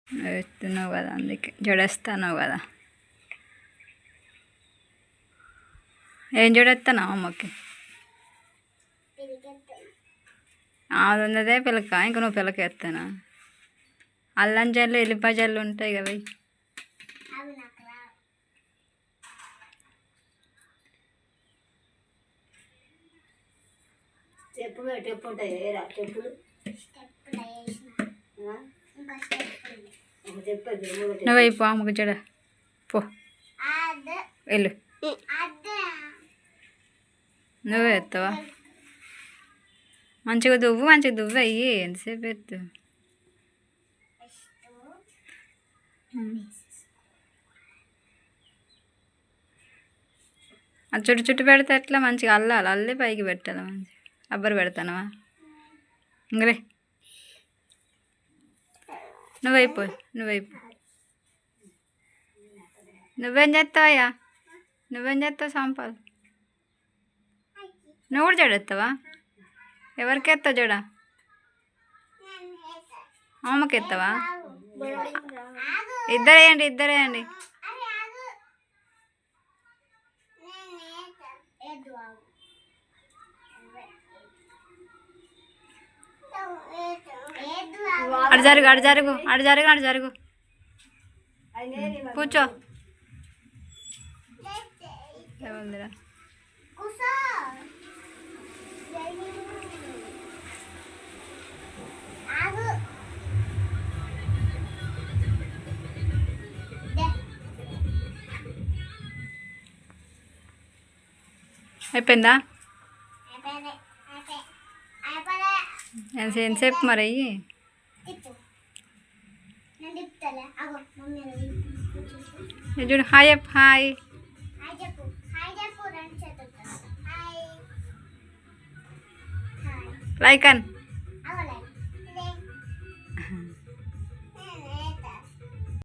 వేస్తున్నావు కదా, అందుకే జడేస్తున్నావు కదా. ఏం జడేస్తున్నావు అమ్మకి? అది ఉన్నదే పిలక, ఇంక నువ్వు పిలక ఎత్తానా? అల్లం జల్లు ఎల్లిపాయ జల్లు ఉంటాయి కదా. నువ్వు అయిపో అమ్మకు జడ పో, వెళ్ళు. నువ్వే ఎత్తావా? మంచిగా దువ్వు అయ్యి ఎంతసేపు ఎత్తు. అది చుట్టు పెడితే ఎట్లా? మంచిగా అల్లి పైకి పెట్టాలి. మంచిగా రబ్బర్ పెడతానవా? ఇంకలే నువ్వైపో. నువ్వేం చేస్తావయ్యా? నువ్వేం చేస్తావు సంపాల్? నువ్వు కూడా జడెత్తావా? ఎవరికి ఎత్తావు జడ? అమ్మకి ఎత్తావా? ఇద్దరేయండి. అడు జరుగు. కూర్చో. ఏముందిరా? అయిపోయిందా? ఎంతసేపు మరి అయ్యి? చూడు. హాయ్ చెప్పు. Hi like an.